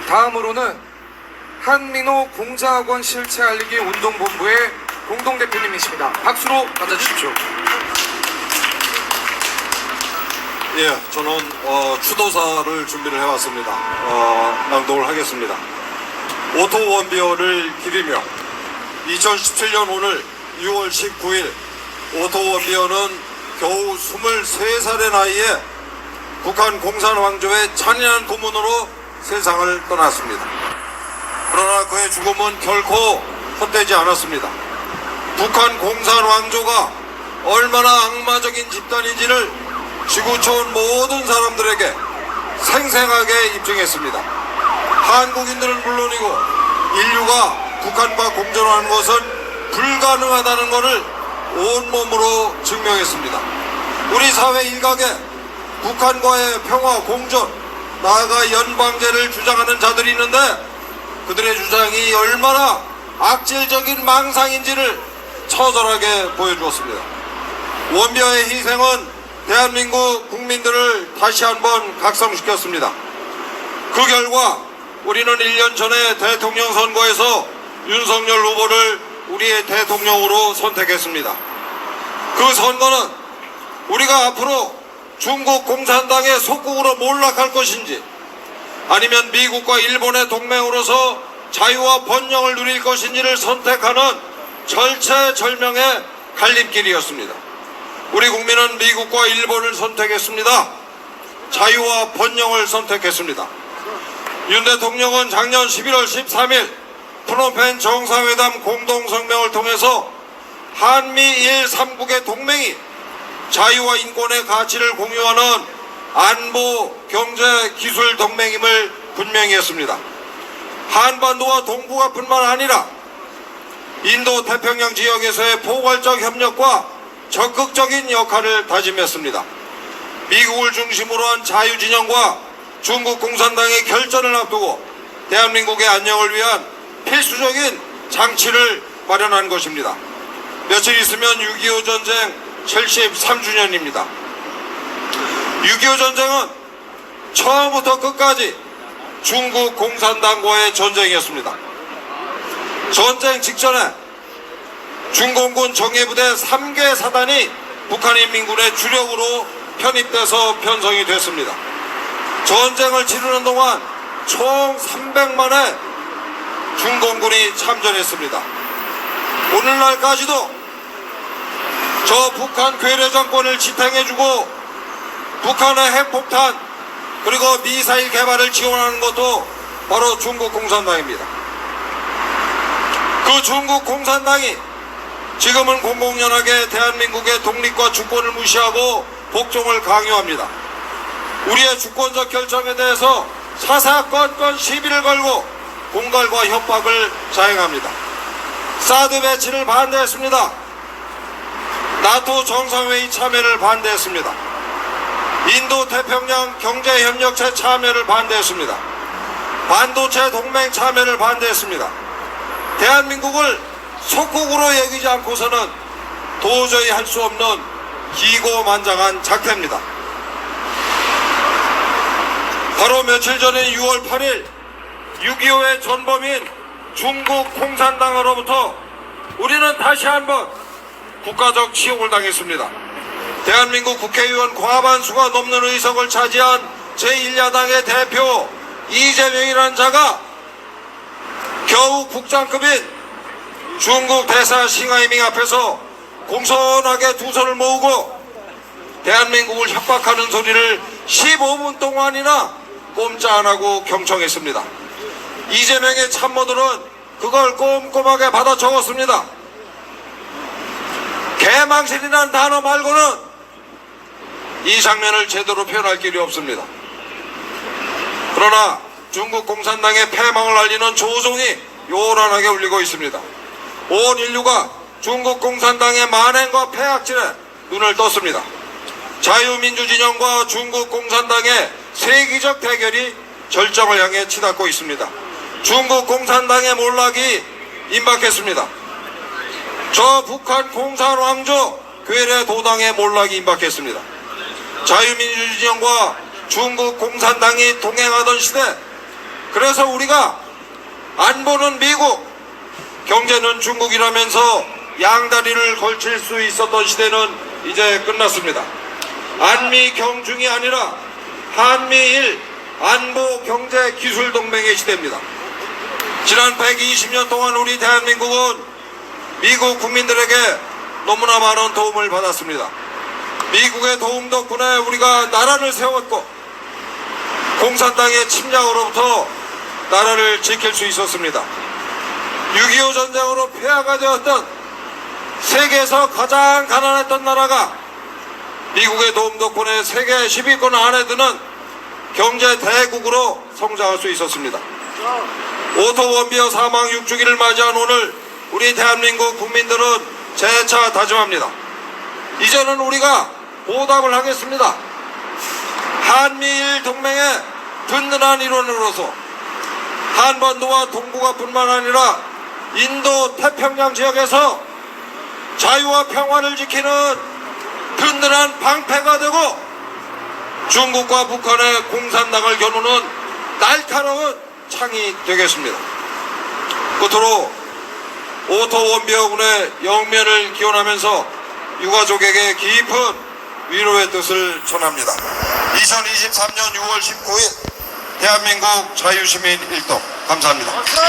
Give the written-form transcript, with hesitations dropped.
다음으로는 한민호 공자학원 실체 알리기 운동본부의 공동대표님이십니다. 박수로 맞아주십시오. 예, 저는 추도사를 준비를 해왔습니다. 낭독을 하겠습니다. 오토 원비어를 기리며 2017년 오늘 6월 19일 오토 원비어는 겨우 23살의 나이에 북한 공산왕조의 잔인한 고문으로 세상을 떠났습니다. 그러나 그의 죽음은 결코 헛되지 않았습니다. 북한 공산왕조가 얼마나 악마적인 집단인지를 지구촌 모든 사람들에게 생생하게 입증했습니다. 한국인들은 물론이고 인류가 북한과 공존하는 것은 불가능하다는 것을 온몸으로 증명했습니다. 우리 사회 일각에 북한과의 평화 공존, 나아가 연방제를 주장하는 자들이 있는데 그들의 주장이 얼마나 악질적인 망상인지를 처절하게 보여주었습니다. 원비어의 희생은 대한민국 국민들을 다시 한번 각성시켰습니다. 그 결과 우리는 1년 전에 대통령 선거에서 윤석열 후보를 우리의 대통령으로 선택했습니다. 그 선거는 우리가 앞으로 중국 공산당의 속국으로 몰락할 것인지 아니면 미국과 일본의 동맹으로서 자유와 번영을 누릴 것인지를 선택하는 절체절명의 갈림길이었습니다. 우리 국민은 미국과 일본을 선택했습니다. 자유와 번영을 선택했습니다. 윤 대통령은 작년 11월 13일 프놈펜 정상회담 공동성명을 통해서 한미일 3국의 동맹이 자유와 인권의 가치를 공유하는 안보, 경제, 기술 동맹임을 분명히 했습니다. 한반도와 동북아뿐만 아니라 인도 태평양 지역에서의 포괄적 협력과 적극적인 역할을 다짐했습니다. 미국을 중심으로 한 자유진영과 중국 공산당의 결전을 앞두고 대한민국의 안녕을 위한 필수적인 장치를 마련한 것입니다. 며칠 있으면 6.25 전쟁 73주년입니다. 6.25 전쟁은 처음부터 끝까지 중국 공산당과의 전쟁이었습니다. 전쟁 직전에 중공군 정예부대 3개 사단이 북한인민군의 주력으로 편입돼서 편성이 됐습니다. 전쟁을 치르는 동안 총 300만의 중공군이 참전했습니다. 오늘날까지도 저 북한 괴뢰 정권을 지탱해주고 북한의 핵폭탄 그리고 미사일 개발을 지원하는 것도 바로 중국 공산당입니다. 그 중국 공산당이 지금은 공공연하게 대한민국의 독립과 주권을 무시하고 복종을 강요합니다. 우리의 주권적 결정에 대해서 사사건건 시비를 걸고 공갈과 협박을 자행합니다. 사드 배치를 반대했습니다. 나토 정상회의 참여를 반대했습니다. 인도 태평양 경제협력체 참여를 반대했습니다. 반도체 동맹 참여를 반대했습니다. 대한민국을 속국으로 여기지 않고서는 도저히 할 수 없는 기고만장한 작태입니다. 바로 며칠 전인 6월 8일 6.25의 전범인 중국 공산당으로부터 우리는 다시 한번 국가적 치욕을 당했습니다. 대한민국 국회의원 과반수가 넘는 의석을 차지한 제1야당의 대표 이재명이라는 자가 겨우 국장급인 중국 대사 싱하이밍 앞에서 공손하게 두 손을 모으고 대한민국을 협박하는 소리를 15분 동안이나 꼼짝 안 하고 경청했습니다. 이재명의 참모들은 그걸 꼼꼼하게 받아 적었습니다. 개망신이라는 단어 말고는 이 장면을 제대로 표현할 길이 없습니다. 그러나 중국 공산당의 패망을 알리는 조종이 요란하게 울리고 있습니다. 온 인류가 중국 공산당의 만행과 폐악질에 눈을 떴습니다. 자유민주진영과 중국 공산당의 세기적 대결이 절정을 향해 치닫고 있습니다. 중국 공산당의 몰락이 임박했습니다. 저 북한 공산왕조 괴뢰 도당의 몰락이 임박했습니다. 자유민주진영과 중국 공산당이 동행하던 시대 그래서 우리가 안보는 미국, 경제는 중국이라면서 양다리를 걸칠 수 있었던 시대는 이제 끝났습니다. 한미 경중이 아니라 한미일 안보 경제 기술 동맹의 시대입니다. 지난 120년 동안 우리 대한민국은 미국 국민들에게 너무나 많은 도움을 받았습니다. 미국의 도움 덕분에 우리가 나라를 세웠고 공산당의 침략으로부터 나라를 지킬 수 있었습니다. 6.25 전쟁으로 폐하가 되었던 세계에서 가장 가난했던 나라가 미국의 도움 덕분에 세계 10위권 안에 드는 경제 대국으로 성장할 수 있었습니다. 오토 원비어 사망 6주기를 맞이한 오늘 우리 대한민국 국민들은 재차 다짐합니다. 이제는 우리가 보답을 하겠습니다. 한미일 동맹의 든든한 일원으로서 한반도와 동북아뿐만 아니라 인도 태평양 지역에서 자유와 평화를 지키는 든든한 방패가 되고 중국과 북한의 공산당을 겨누는 날카로운 창이 되겠습니다. 끝으로 오토 원비어군의 영면을 기원하면서 유가족에게 깊은 위로의 뜻을 전합니다. 2023년 6월 19일 대한민국 자유시민 일동 감사합니다. 박수!